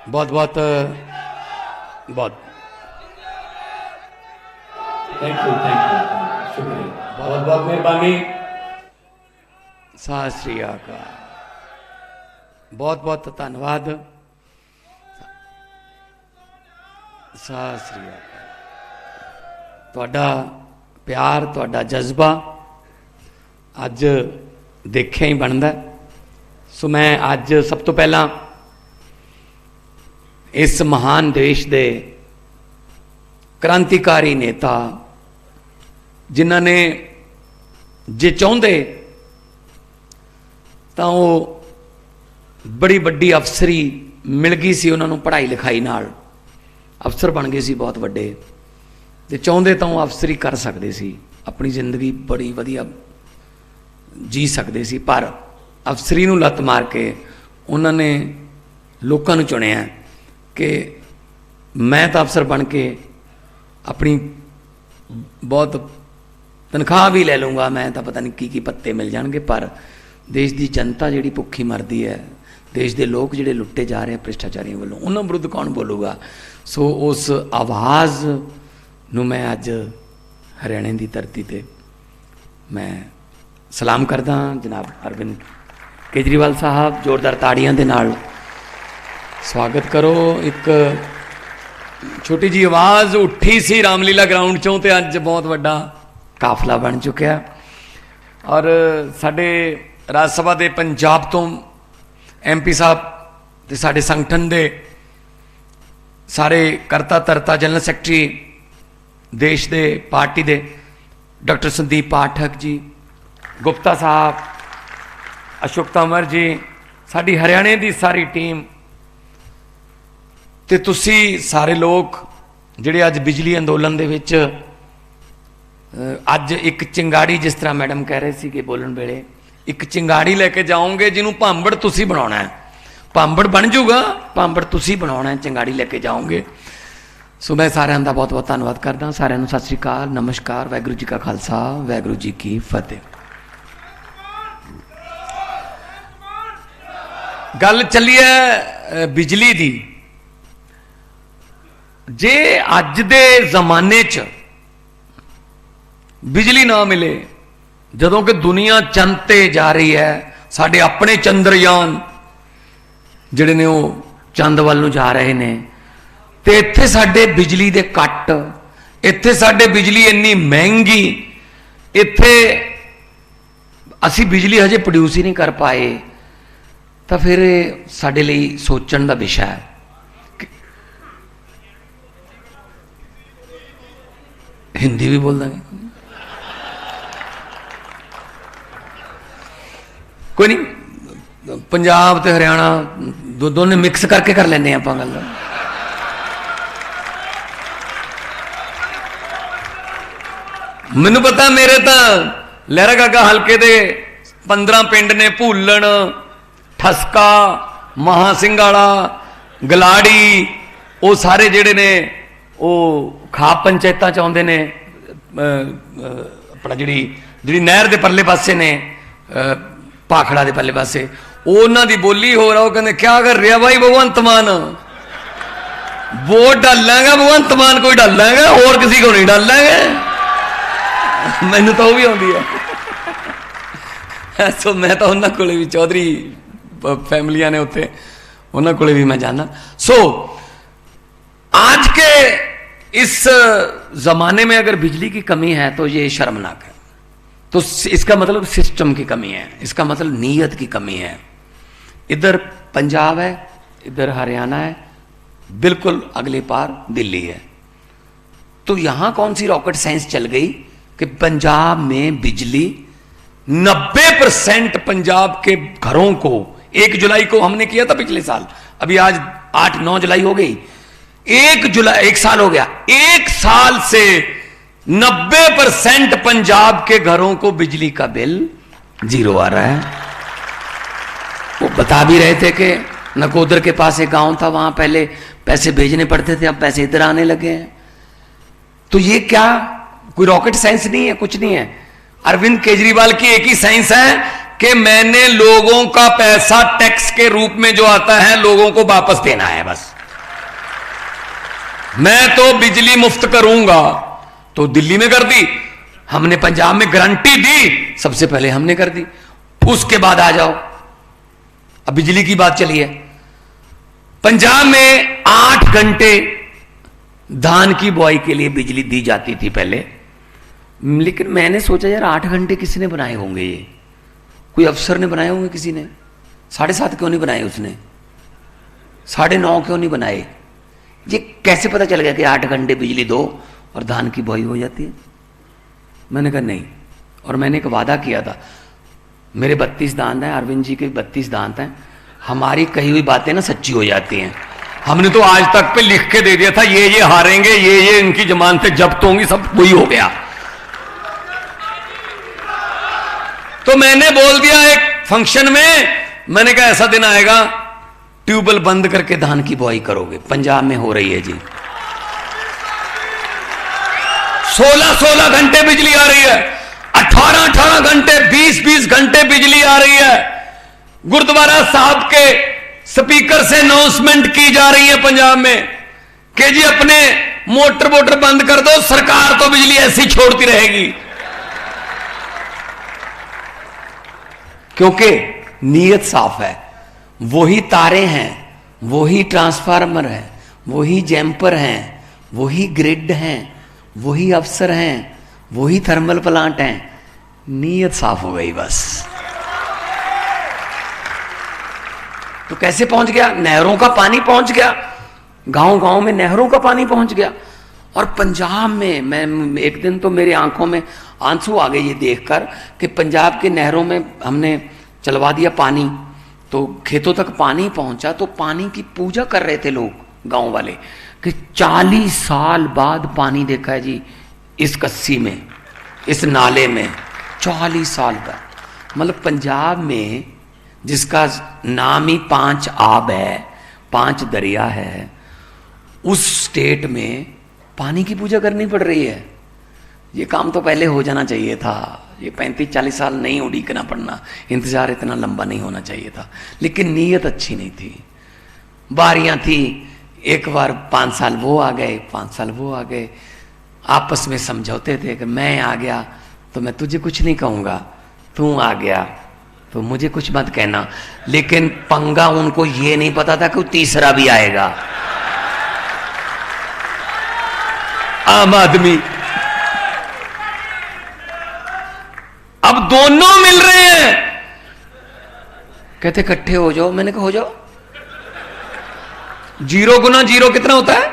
बहुत बहुत बहुत थैंक यू शुक्रिया, बहुत बहुत मेहरबानी। सत श्री अकाल, बहुत बहुत धन्यवाद। सत श्री अकाल। तुहाडा प्यार, तुहाडा जज्बा अज देखिया ही बनता। सो मैं अज सब तो पहला इस महान देश के क्रांतिकारी नेता जिन्हों ने जे चाहते तो वो बड़ी वड्डी अफसरी मिल गई सी, उन्होंने पढ़ाई लिखाई नाल अफसर बन गए सी बहुत वड्डे, ते चाहते तो वो अफसरी कर सकते सी, अपनी जिंदगी बड़ी वधिया जी सकते सी। पर अफसरी नूं लत मार के उन्होंने लोगों नूं चुनिया कि मैं तो अफसर बन के अपनी बहुत तनख्वाह भी ले लूँगा, मैं तो पता नहीं की पत्ते मिल जाएंगे, पर देश की जनता जिहड़ी भुखी मरदी है, देश के लोग जिहड़े लुट्टे जा रहे हैं भ्रष्टाचारियों वालों, उन्होंने विरुद्ध कौन बोलूगा। सो उस आवाज़ नूं मैं अज हरियाणे की धरती ते मैं सलाम करदा जनाब अरविंद केजरीवाल साहब। जोरदार ताड़ियां दे नाल स्वागत करो। एक छोटी जी आवाज़ उठी सी रामलीला ग्राउंड चों ते अज बहुत वड्डा काफला बन चुका। और साडे राज सभा के पंजाब तो MP साहब ते साडे संगठन दे सारे करता धरता जनरल सैकटरी देश दे पार्टी दे डॉक्टर संदीप पाठक जी, गुप्ता साहब, अशोक तंवर जी, साडी हरियाणे की सारी टीम ते तुसी सारे लोग जिहड़े अज बिजली अंदोलन दे विच अज एक चिंगाड़ी, जिस तरह मैडम कह रहे थे कि बोलन वेले एक चिंगाड़ी लेके जाओगे जिन्हों भांबड़ तुसी बनाना है, भांबड़ बन जाऊगा, भांबड़ तुसी बनाना है, चिंगाड़ी लेके जाओगे। सो मैं सारिਆਂ ਦਾ बहुत बहुत धन्यवाद करदा। सारिਆਂ ਨੂੰ सत श्री अकाल, नमस्कार, वाहिगुरू जी का खालसा, वाहिगुरू जी की फतेह। गल चली है बिजली दी। जे अज दे जमाने च बिजली ना मिले, जदों कि दुनिया चंद ते जा रही है, साडे अपने चंद्रयान जिहड़े ने वो चंद वल नूं जा रहे ने, ते इत्थे साडे बिजली दे कट, इत्थे साडे बिजली इन्नी महंगी, इत्थे असी बिजली हजे प्रोड्यूस ही नहीं कर पाए, तो फिर साडे लई सोचण दा विषय है। हिंदी भी बोल देंगे, कोई नहीं, पंजाब ते हरियाणा दोनों मिक्स करके कर लेने आप गल। मैनू पता मेरे तो लहरा गागा हल्के दे 15 पिंड ने, भूलन, ठसका, महासिंघाड़ा, गलाड़ी, वो सारे जिहड़े ने वो खाप पंचायत चाहते ने, अपना जी नहर के परले पासे ने, भाखड़ा के परले पासे, उन्हों की बोली हो रहा, वो कहते क्या कर रहा भाई भगवंत मान, वोट डालेंगे भगवंत मान कोई डालेंगे, और किसी को नहीं डालेंगे। मैनू तो भी आती है। सो मैं तो उन्होंने को भी चौधरी फैमिलियां ने उत्थे, उन्होंने को भी मैं जाना। सो आज के इस जमाने में अगर बिजली की कमी है तो ये शर्मनाक है। तो इसका मतलब सिस्टम की कमी है, इसका मतलब नीयत की कमी है। इधर पंजाब है, इधर हरियाणा है, बिल्कुल अगले पार दिल्ली है। तो यहां कौन सी रॉकेट साइंस चल गई कि पंजाब में बिजली 90% पंजाब के घरों को 1 जुलाई को हमने किया था पिछले साल, अभी आज 8-9 जुलाई हो गई, 1 साल हो गया, 1 साल से 90% पंजाब के घरों को बिजली का बिल 0 आ रहा है। वो बता भी रहे थे कि नकोदर के पास एक गांव था, वहां पहले पैसे भेजने पड़ते थे, अब पैसे इधर आने लगे हैं। तो ये क्या कोई रॉकेट साइंस नहीं है, कुछ नहीं है। अरविंद केजरीवाल की एक ही साइंस है कि मैंने लोगों का पैसा टैक्स के रूप में जो आता है लोगों को वापस देना है, बस। मैं तो बिजली मुफ्त करूंगा, तो दिल्ली में कर दी, हमने पंजाब में गारंटी दी, सबसे पहले हमने कर दी। उसके बाद आ जाओ, अब बिजली की बात चली है। पंजाब में 8 घंटे धान की बुआई के लिए बिजली दी जाती थी पहले, लेकिन मैंने सोचा यार 8 घंटे किसने बनाए होंगे, ये कोई अफसर ने बनाए होंगे, किसी ने 7.5 क्यों नहीं बनाए, उसने 9.5 क्यों नहीं बनाए, ये कैसे पता चल गया कि 8 घंटे बिजली दो और धान की बुआई हो जाती है। मैंने कहा नहीं, और मैंने एक वादा किया था, मेरे 32 दांत हैं, अरविंद जी के 32 दांत हैं, हमारी कही हुई बातें ना सच्ची हो जाती हैं। हमने तो आज तक पे लिख के दे दिया था, ये हारेंगे, ये इनकी जमानतें जब्त होंगी, सब वही हो गया। तो मैंने बोल दिया एक फंक्शन में, मैंने कहा ऐसा दिन आएगा ट्यूबवेल बंद करके धान की बुआई करोगे। पंजाब में हो रही है जी, 16-16 घंटे बिजली आ रही है, 18-18 घंटे, 20-20 घंटे बिजली आ रही है। गुरुद्वारा साहब के स्पीकर से अनाउंसमेंट की जा रही है पंजाब में कि जी अपने मोटर बंद कर दो, सरकार तो बिजली ऐसी छोड़ती रहेगी। क्योंकि नीयत साफ है, वही तारे हैं, वही ट्रांसफार्मर है, वही जैम्पर हैं, वही ग्रिड हैं, वही अफसर हैं, वही थर्मल प्लांट हैं। नीयत साफ हो गई बस। तो कैसे पहुंच गया? नहरों का पानी पहुंच गया, गांव गांव में नहरों का पानी पहुंच गया। और पंजाब में मैं एक दिन तो मेरी आंखों में आंसू आ गए ये देखकर कि पंजाब के नहरों में हमने चलवा दिया पानी, तो खेतों तक पानी पहुंचा, तो पानी की पूजा कर रहे थे लोग गांव वाले कि 40 साल बाद पानी देखा है जी इस कस्सी में, इस नाले में, 40 साल बाद। मतलब पंजाब में जिसका नाम ही 5 आब है, 5 दरिया है, उस स्टेट में पानी की पूजा करनी पड़ रही है। ये काम तो पहले हो जाना चाहिए था, ये 35-40 साल नहीं उड़ीकना पड़ना, इंतजार इतना लंबा नहीं होना चाहिए था। लेकिन नीयत अच्छी नहीं थी, बारियां थी, एक बार 5 साल वो आ गए, 5 साल वो आ गए, आपस में समझौते थे कि मैं आ गया तो मैं तुझे कुछ नहीं कहूंगा, तू आ गया तो मुझे कुछ मत कहना। लेकिन पंगा उनको ये नहीं पता था कि तीसरा भी आएगा। आम आदमी अब दोनों मिल रहे हैं, कहते इकट्ठे हो जाओ। मैंने कहा हो जाओ, 0 गुना 0 कितना होता है?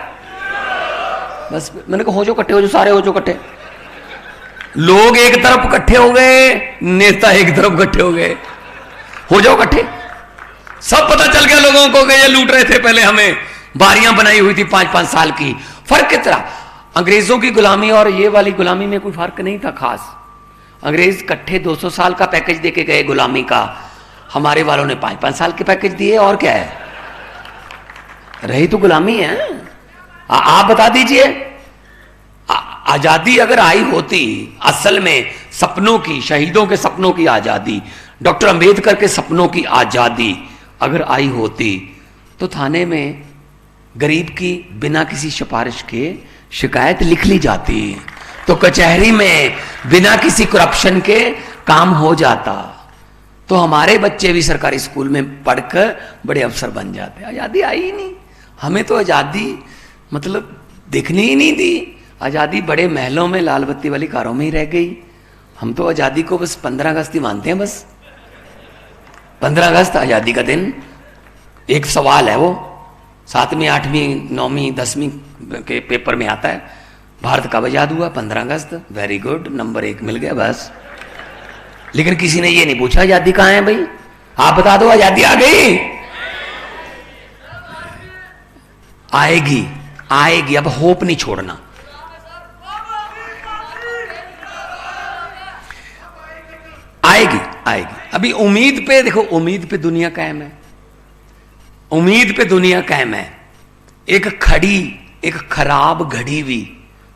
बस मैंने कहा हो जाओ, इकट्ठे हो जाओ, सारे हो जाओ इकट्ठे। लोग एक तरफ इकट्ठे हो गए, नेता एक तरफ इकट्ठे हो गए, हो जाओ इकट्ठे। सब पता चल गया लोगों को कि ये लूट रहे थे पहले हमें, बारियां बनाई हुई थी 5-5 साल की। फर्क कितना, अंग्रेजों की गुलामी और ये वाली गुलामी में कोई फर्क नहीं था खास। अंग्रेज इकट्ठे 200 साल का पैकेज देके गए गुलामी का, हमारे वालों ने 5-5 साल के पैकेज दिए, और क्या है, रही तो गुलामी है। आप बता दीजिए, आजादी अगर आई होती, असल में सपनों की, शहीदों के सपनों की आजादी, डॉक्टर अंबेडकर के सपनों की आजादी अगर आई होती, तो थाने में गरीब की बिना किसी सिफारिश के शिकायत लिख ली जाती, तो कचहरी में बिना किसी करप्शन के काम हो जाता, तो हमारे बच्चे भी सरकारी स्कूल में पढ़कर बड़े अफसर बन जाते। आजादी आई ही नहीं, हमें तो आजादी मतलब देखनी ही नहीं दी। आजादी बड़े महलों में लाल बत्ती वाली कारों में ही रह गई। हम तो आजादी को बस 15 अगस्त ही मानते हैं, बस 15 अगस्त आजादी का दिन। एक सवाल है वो 7वीं 8वीं 9वीं 10वीं के पेपर में आता है, भारत कब आजाद हुआ? 15 अगस्त। वेरी गुड, नंबर 1 मिल गया बस। लेकिन किसी ने ये नहीं पूछा आजादी कहां है भाई, आप बता दो आजादी आ गई। आएगी आएगी, अब होप नहीं छोड़ना। आएगी आएगी, अभी उम्मीद पे देखो, उम्मीद पे दुनिया कायम है, उम्मीद पे दुनिया कायम है। एक खड़ी, एक खराब घड़ी भी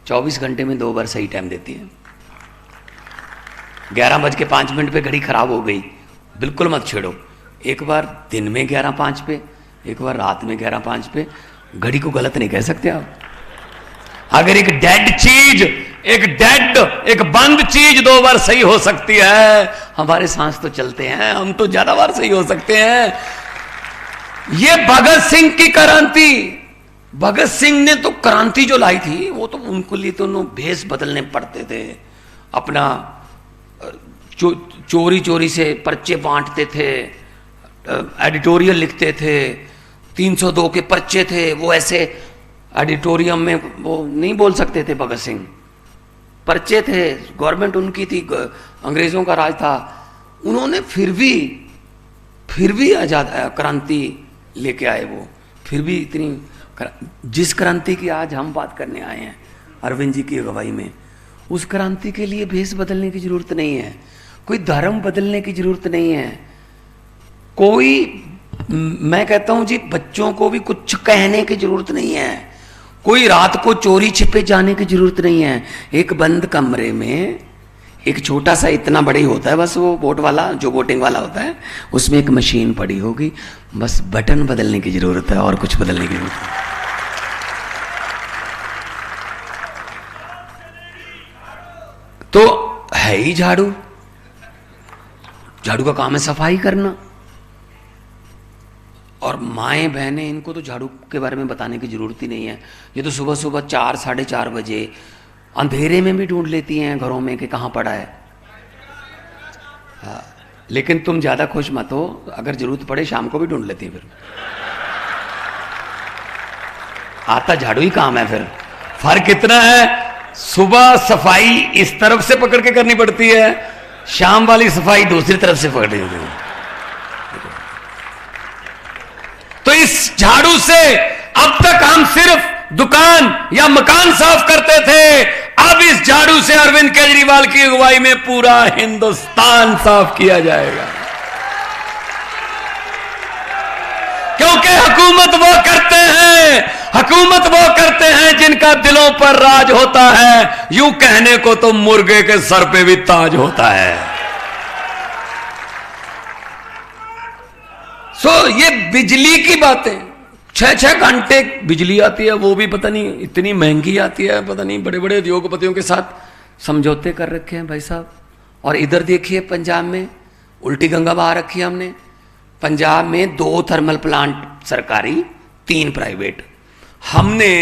24 घंटे में 2 बार सही टाइम देती है। 11:05 पे घड़ी खराब हो गई, बिल्कुल मत छेड़ो। एक बार दिन में 11:05 पे, एक बार रात में 11:05 पे, घड़ी को गलत नहीं कह सकते आप। अगर एक डेड चीज, एक बंद चीज 2 बार सही हो सकती है, हमारे सांस तो चलते हैं, हम तो ज्यादा बार सही हो सकते हैं। ये भगत सिंह की क्रांति, भगत सिंह ने तो क्रांति जो लाई थी, वो तो उनको लिए तो भेष बदलने पड़ते थे, अपना चोरी चोरी से पर्चे बांटते थे, एडिटोरियल लिखते थे, 302 के पर्चे थे, वो ऐसे ऑडिटोरियम में वो नहीं बोल सकते थे। भगत सिंह पर्चे थे, गवर्नमेंट उनकी थी, अंग्रेजों का राज था, उन्होंने फिर भी आजाद क्रांति लेके आए। वो फिर भी इतनी, जिस क्रांति की आज हम बात करने आए हैं अरविंद जी की अगुवाई में, उस क्रांति के लिए भेष बदलने की जरूरत नहीं है, कोई धर्म बदलने की जरूरत नहीं है, कोई, मैं कहता हूं जी, बच्चों को भी कुछ कहने की जरूरत नहीं है, कोई रात को चोरी छिपे जाने की जरूरत नहीं है। एक बंद कमरे में एक छोटा सा, इतना बड़ा ही होता है बस, वो वोट वाला, जो वोटिंग वाला होता है, उसमें एक मशीन पड़ी होगी, बस बटन बदलने की जरूरत है और कुछ बदलने की जरूरत नहीं। तो है ही झाड़ू, झाड़ू का काम है सफाई करना। और माएँ बहनें, इनको तो झाड़ू के बारे में बताने की जरूरत ही नहीं है। ये तो सुबह सुबह 4 साढ़े 4 बजे अंधेरे में भी ढूंढ लेती हैं घरों में कि कहाँ पड़ा है। हाँ, लेकिन तुम ज्यादा खुश मत हो, अगर जरूरत पड़े शाम को भी ढूंढ लेती हैं। फिर आता झाड़ू ही काम है। फिर फर्क इतना है, सुबह सफाई इस तरफ से पकड़ के करनी पड़ती है, शाम वाली सफाई दूसरी तरफ से पकड़नी होती है। तो इस झाड़ू से अब तक हम सिर्फ दुकान या मकान साफ करते थे, अब इस झाड़ू से अरविंद केजरीवाल की अगुवाई में पूरा हिंदुस्तान साफ किया जाएगा। क्योंकि हुकूमत वो करते हैं जिनका दिलों पर राज होता है। यूं कहने को तो मुर्गे के सर पे भी ताज होता है। ये बिजली की बातें, 6-6 घंटे बिजली आती है, वो भी पता नहीं इतनी महंगी आती है, पता नहीं बड़े बड़े उद्योगपतियों के साथ समझौते कर रखे हैं भाई साहब। और इधर देखिए पंजाब में उल्टी गंगा बहा रखी है हमने। पंजाब में 2 थर्मल प्लांट सरकारी, 3 प्राइवेट। हमने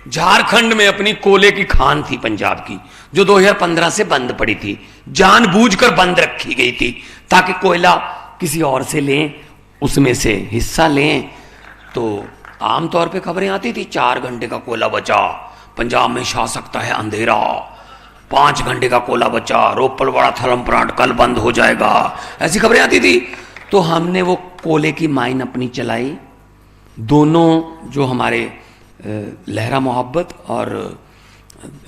झारखंड में अपनी कोयले की खान थी पंजाब की, जो 2015 से बंद पड़ी थी, जानबूझकर बंद रखी गई थी ताकि कोयला किसी और से लें, उसमें से हिस्सा लें। तो आमतौर पे खबरें आती थी 4 घंटे का कोयला बचा, पंजाब में छा सकता है अंधेरा, 5 घंटे का कोयला बचा, रोपड़वाड़ा थर्मल प्लांट कल बंद हो जाएगा, ऐसी खबरें आती थी। तो हमने वो कोयले की माइन अपनी चलाई, दोनों जो हमारे लहरा मोहब्बत और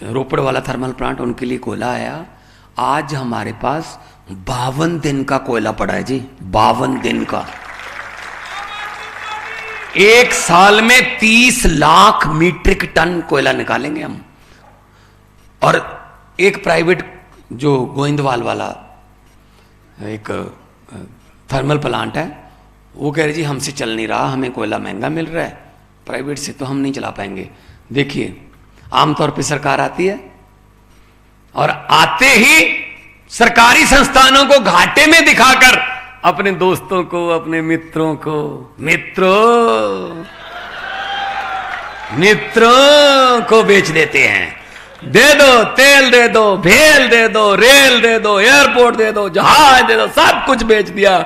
रोपड़ वाला थर्मल प्लांट, उनके लिए कोयला आया। आज हमारे पास 52 दिन का कोयला पड़ा है जी, 52 दिन का। 1 साल में 30 लाख मीट्रिक टन कोयला निकालेंगे हम। और एक प्राइवेट जो गोविंदवाल वाला एक थर्मल प्लांट है, वो कह रहे जी हमसे चल नहीं रहा, हमें कोयला महंगा मिल रहा है, प्राइवेट से तो हम नहीं चला पाएंगे। देखिए आमतौर पे सरकार आती है और आते ही सरकारी संस्थानों को घाटे में दिखाकर अपने दोस्तों को, अपने मित्रों को, मित्रों को बेच देते हैं। दे दो, तेल दे दो, भेल दे दो, रेल दे दो, एयरपोर्ट दे दो, जहाज दे दो, सब कुछ बेच दिया।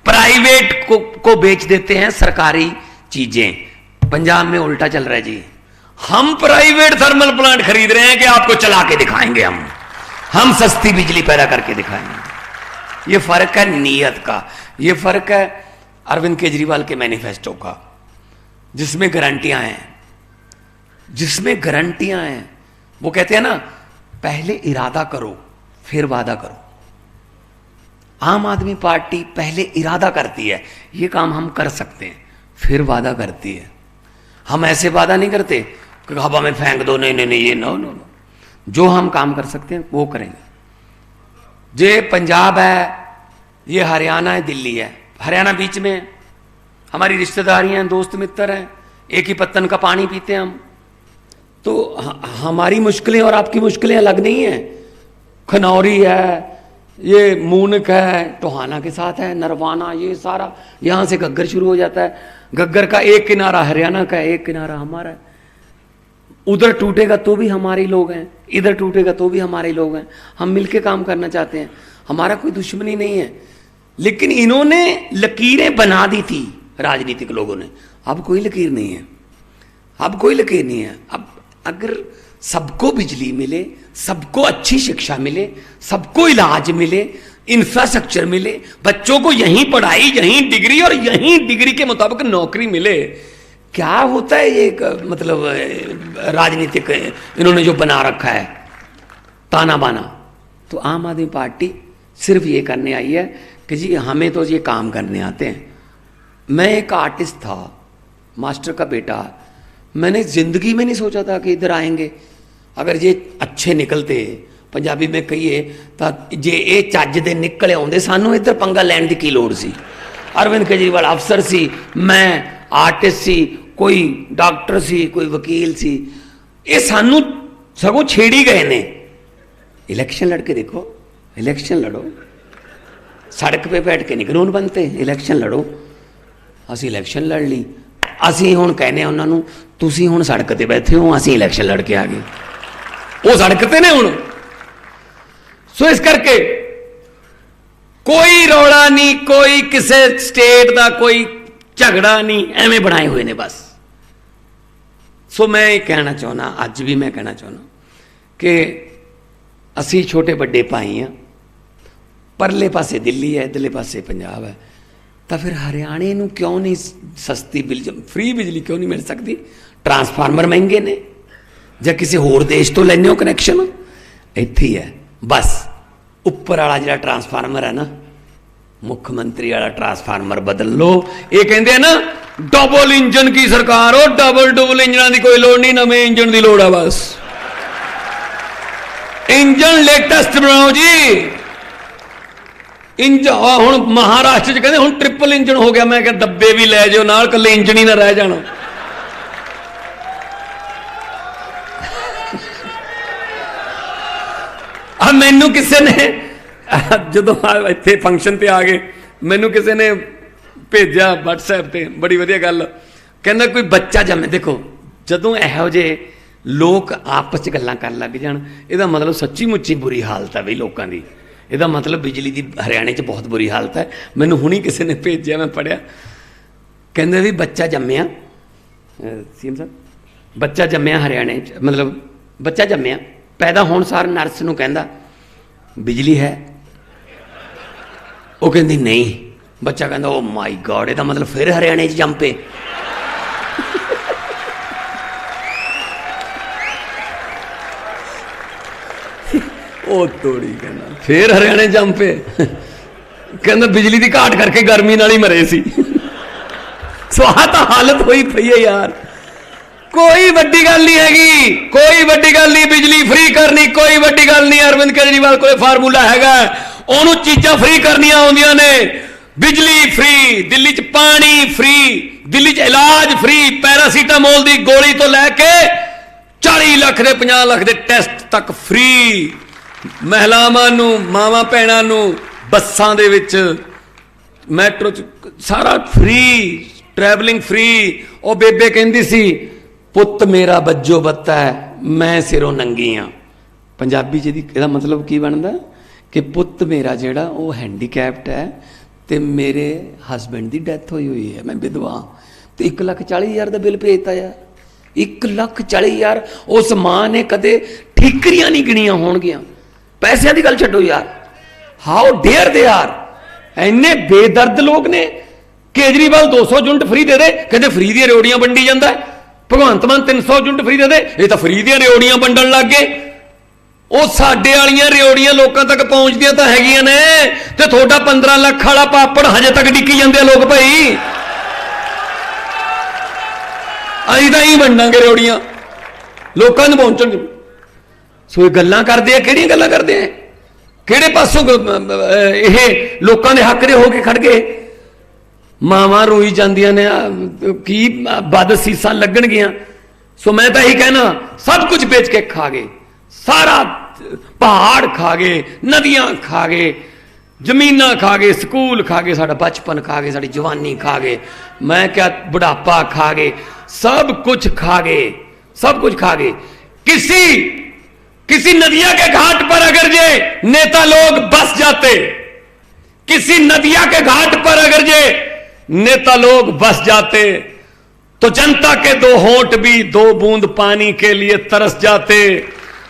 प्राइवेट को बेच देते हैं सरकारी चीजें। पंजाब में उल्टा चल रहा है जी, हम प्राइवेट थर्मल प्लांट खरीद रहे हैं कि आपको चला के दिखाएंगे, हम सस्ती बिजली पैदा करके दिखाएंगे। ये फर्क है नीयत का, ये फर्क है अरविंद केजरीवाल के मैनिफेस्टो का, जिसमें गारंटियां हैं, वो कहते हैं ना, पहले इरादा करो फिर वादा करो। आम आदमी पार्टी पहले इरादा करती है, ये काम हम कर सकते हैं, फिर वादा करती है। हम ऐसे वादा नहीं करते कि हवा में फेंक दो, नहीं ये नो, जो हम काम कर सकते हैं वो करेंगे। ये पंजाब है, ये हरियाणा है, दिल्ली है। हरियाणा बीच में, हमारी रिश्तेदारियां, दोस्त मित्र हैं, एक ही पत्तन का पानी पीते हैं हम। तो हमारी मुश्किलें और आपकी मुश्किलें अलग नहीं हैं। खनौरी है, ये मूनक है, टोहाना के साथ है, नरवाना, ये सारा यहाँ से घग्गर शुरू हो जाता है। घग्गर का एक किनारा हरियाणा का है, एक किनारा हमारा है। उधर टूटेगा तो भी हमारे लोग हैं, इधर टूटेगा तो भी हमारे लोग हैं। हम मिलके काम करना चाहते हैं, हमारा कोई दुश्मनी नहीं है। लेकिन इन्होंने लकीरें बना दी थी राजनीतिक लोगों ने, अब कोई लकीर नहीं है, अब कोई लकीर नहीं है। अब अगर सबको बिजली मिले, सबको अच्छी शिक्षा मिले, सबको इलाज मिले, इंफ्रास्ट्रक्चर मिले, बच्चों को यहीं पढ़ाई, यहीं डिग्री और यहीं डिग्री के मुताबिक नौकरी मिले, क्या होता है ये मतलब राजनीतिक इन्होंने जो बना रखा है ताना बाना। तो आम आदमी पार्टी सिर्फ ये करने आई है कि जी हमें तो ये काम करने आते हैं। मैं एक आर्टिस्ट था, मास्टर का बेटा, मैंने जिंदगी में नहीं सोचा था कि इधर आएंगे। अगर ये अच्छे निकलते, पंजाबी में कहिए तो जे ये चज दे निकले आउंदे, सानू इधर पंगा लैण दी की लोड़ सी। अरविंद केजरीवाल अफसर सी, मैं आर्टिस्ट सी, कोई डॉक्टर सी, कोई वकील सी, ये सानू सगों छेड़ी गए ने। इलेक्शन लड़के देखो, इलेक्शन लड़ो, सड़क पे बैठ के नहीं कानून बनते, इलेक्शन लड़ो। असी इलेक्शन लड़ ली, असी हुण कहने उन्होंने तुसी हुण सड़क ते बैठे हो, असी इलेक्शन लड़ के आ गए, वो सड़क ते ने हुण। सो इस करके कोई रौला नहीं, कोई किसी स्टेट का कोई झगड़ा नहीं, एवें बनाए हुए ने बस। सो मैं ये कहना चाहना, अज भी मैं कहना चाहना कि असी छोटे बड़े भाई हाँ, परले पासे दिल्ली है, इधरले पासे पंजाब है, तो फिर हरियाणे नूं क्यों नहीं सस्ती बिजली, फ्री बिजली क्यों नहीं मिल सकती? ट्रांसफार्मर महंगे ने, ਜਾਂ किसी होर देश तो लैने हो कनैक्शन, इत्थे ही है बस। उपर वाला जो ट्रांसफार्मर है ना, मुख्यमंत्री वाला ट्रांसफार्मर बदल लो। ये कहते हैं ना डबल इंजन की सरकार हो, डबल इंजन की कोई लोड़ नहीं, नवे इंजन की लोड़ है बस। इंजन लेटेस्ट बनाओ जी। इंजन हुण महाराष्ट्र च कहते हुण ट्रिपल इंजन हो गया, मैं क्या डब्बे भी लै जाओ नाल, कल्ले इंजन ही ना रह जाना। अब मैनू किसी ने जो इत्थे फंक्शन पे आ गए, मैनू किसी ने भेजा WhatsApp पे, बड़ी वधिया गल, कहना कोई बच्चा जमे। देखो जदों इहो जे लोग आपस च गल्लां कर लग जाण, इहदा मतलब सच्ची मुच्ची बुरी हालत है बई लोगों की। इहदा मतलब बिजली की हरियाणे च बहुत बुरी हालत है। मैनू हुणी किसी ने भेजा, मैं पढ़िया, कहंदे भी बच्चा जम्मिया, सीएम साहब बच्चा जम्मिया हरियाणे च, मतलब बच्चा जम्मिया, पैदा होण सार नर्स नूं कहंदा बिजली है, वो कहंदी नहीं, बच्चा कहंदा ओ माई गॉड, इहदा मतलब फिर हरियाणे च जम पे। ओ तोड़ी कहना फिर हरियाणे जम पे, कहंदा बिजली की घाट करके गर्मी नाल ही मरे सी। स्वाह तो हालत हुई पई है यार। कोई वड्डी गल नहीं हैगी, कोई वड्डी गल नहीं बिजली फ्री करनी, कोई वड्डी गल नहीं। अरविंद केजरीवाल कोई फार्मूला हैगा, ओनू चीज़ां फ्री करनियां आउंदियां ने। बिजली फ्री, दिल्ली च पानी फ्री, दिल्ली च इलाज फ्री, पैरासीटामोल की गोली तो लैके 40 लाख के 50 लाख के टैसट तक फ्री। महिलावां नूं, मावां भैणां नूं बसां दे विच, मैट्रो च सारा फ्री, ट्रैवलिंग फ्री। ਉਹ ਬੇਬੇ ਕਹਿੰਦੀ ਸੀ ਪੁੱਤ ਮੇਰਾ ਬੱਜੋ ਬੱਤਾ ਹੈ, ਮੈਂ ਸਿਰੋਂ ਨੰਗੀ ਹਾਂ। ਪੰਜਾਬੀ 'ਚ ਇਹਦਾ ਮਤਲਬ ਕੀ ਬਣਦਾ ਕਿ ਪੁੱਤ ਮੇਰਾ ਜਿਹੜਾ ਉਹ ਹੈਂਡੀਕੈਪਟ ਹੈ ਤੇ ਮੇਰੇ ਹਸਬੈਂਡ ਦੀ ਡੈਥ ਹੋਈ ਹੋਈ ਹੈ, ਮੈਂ ਵਿਧਵਾ, ਤੇ 1,40,000 ਦਾ ਬਿੱਲ ਭੇਜਤਾ ਯਾਰ। 1,40,000 ਉਸ ਮਾਂ ਨੇ ਕਦੇ ਠੀਕਰੀਆਂ ਨਹੀਂ ਗਿਣੀਆਂ ਹੋਣਗੀਆਂ। ਪੈਸਿਆਂ ਦੀ ਗੱਲ ਛੱਡੋ ਯਾਰ, ਹਾਊ ਡੇਅਰ ਦੇ ਆਰ, ਇੰਨੇ ਬੇਦਰਦ ਲੋਕ ਨੇ। केजरीवाल 200 यूनिट फ्री दे दे, कहते फ्री दी रेवड़ियां वंडी जाता है। भगवंत मान 300 यूनिट फ्री दे दे, ये तो फ्री दी रेवड़ियां वंडन लग गए। वो साडे वालियां रेवड़ियां लोगों तक पहुंचदियां तो हैगियां ने, ते थोड़ा 15 लाख वाला पापड़ हजे तक डिक्की जाते लोग भाई। असीं तां ही वंडांगे रेवड़ियां, लोगों नूं पहुंचण। सो ये गल्लां करदे आ, किहड़ियां गल्लां करदे आ, किहड़े पासों ये लोगों के हक दे हो के खड़ गए। मावां रोई जांदियां ने, की बद सीसां लगणगियां। सो मैं तो यही कहना, सब कुछ बेच के खा गए, सारा पहाड़ खा गए, नदियां खा गए, जमीना खा गए, स्कूल खा गए, साडा बचपन खा गए, साडी जवानी खा गए, मैं क्या बुढ़ापा खा गए, सब कुछ खा गए, सब कुछ खा गए। किसी नदिया के घाट पर अगर ये नेता लोग बस जाते, किसी नदिया के घाट पर अगर ये नेता लोग बस जाते, तो जनता के दो होंठ भी 2 बूंद पानी के लिए तरस जाते।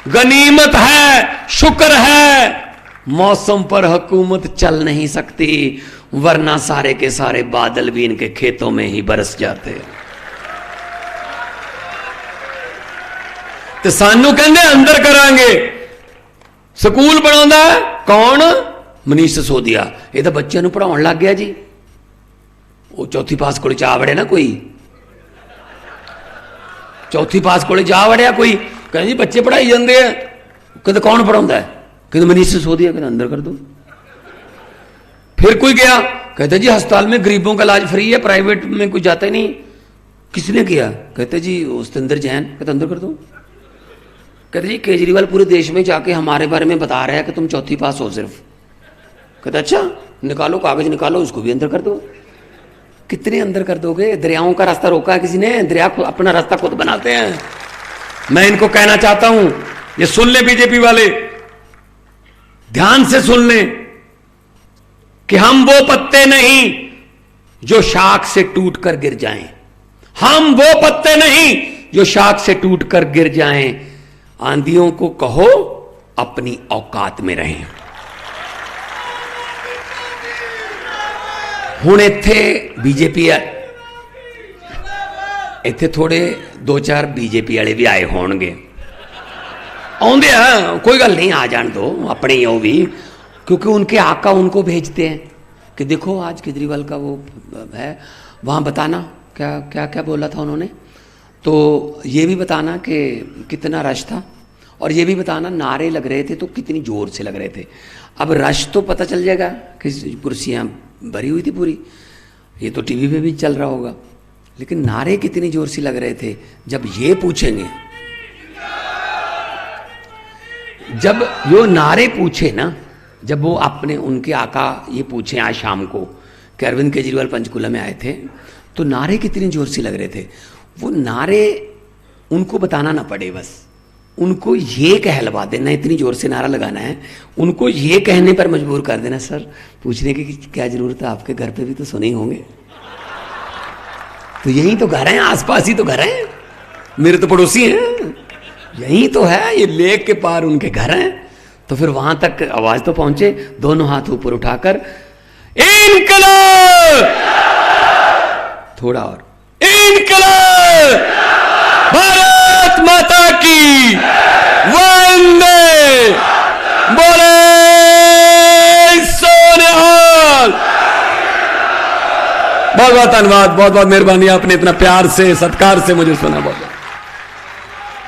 गनीमत है, शुक्र है, मौसम पर हुकूमत चल नहीं सकती, वरना सारे के सारे बादल भी इनके खेतों में ही बरस जाते। तो सानू कहंदे अंदर करांगे, स्कूल बनाउंदा है कौन? मनीष सिसोदिया। ये तो बच्चों को पढ़ाउण लग गया जी। वो चौथी पास कोले जा वड़े ना, कोई चौथी पास कोले जा वड़िया कोई, कहते जी बच्चे पढ़ाई जाते हैं, कहते कौन पढ़ाउंदा है? कहते मनीष सिसोदिया। कहते अंदर कर दो। फिर कोई गया, कहते जी अस्पताल में गरीबों का इलाज फ्री है, प्राइवेट में कोई जाता ही नहीं। किसने किया? कहते जी सतेंद्र जैन। कहते अंदर कर दो। कहते जी केजरीवाल पूरे देश में जाके हमारे बारे में बता रहा है कि तुम चौथी पास हो सिर्फ। कहते अच्छा, निकालो कागज, निकालो, उसको भी अंदर कर दो। कितने अंदर कर दोगे? दरियाओं का रास्ता रोका है किसी ने? दरिया अपना रास्ता खुद बनाते हैं। मैं इनको कहना चाहता हूं, ये सुन ले बीजेपी वाले, ध्यान से सुन ले कि हम वो पत्ते नहीं जो शाख से टूटकर गिर जाएं, हम वो पत्ते नहीं जो शाख से टूटकर गिर जाएं। आंधियों को कहो अपनी औकात में रहें। हुण इत्थे बीजेपी इत्थे थोड़े 2-4 बीजेपी वाले भी आए होणगे, आउंदे हैं, कोई गल नहीं, आ जान दो, अपने ही हो भी, क्योंकि उनके आका उनको भेजते हैं कि देखो आज केजरीवाल का वो है, वहाँ बताना क्या क्या क्या बोला था उन्होंने, तो ये भी बताना कि कितना रश था, और ये भी बताना नारे लग रहे थे तो कितनी ज़ोर से लग रहे थे। अब रश तो पता चल जाएगा कि कुर्सियाँ भरी हुई थी पूरी, ये तो टीवी पे भी चल रहा होगा, लेकिन नारे कितनी ज़ोर से लग रहे थे। जब ये पूछेंगे, जब वो नारे पूछे ना, जब वो अपने उनके आका ये पूछे आज शाम को कि अरविंद केजरीवाल पंचकुला में आए थे, तो नारे कितनी जोर से लग रहे थे। वो नारे उनको बताना ना पड़े, बस उनको ये कहलवा देना, इतनी जोर से नारा लगाना है, उनको ये कहने पर मजबूर कर देना, सर पूछने की क्या जरूरत है, आपके घर पे भी तो सुने ही होंगे, तो यही तो घर हैं, आसपास ही तो घर हैं, मेरे तो पड़ोसी हैं, यही तो है, ये लेक के पार उनके घर हैं। तो फिर वहां तक आवाज तो पहुंचे, दोनों हाथ ऊपर उठाकर इनकलाब, थोड़ा और इनकलाब, भारत माता की वंदे, बोले सोनिहाल। बहुत बहुत धन्यवाद, बहुत बहुत मेहरबानी, आपने इतना प्यार से सत्कार से मुझे सुना। बहुत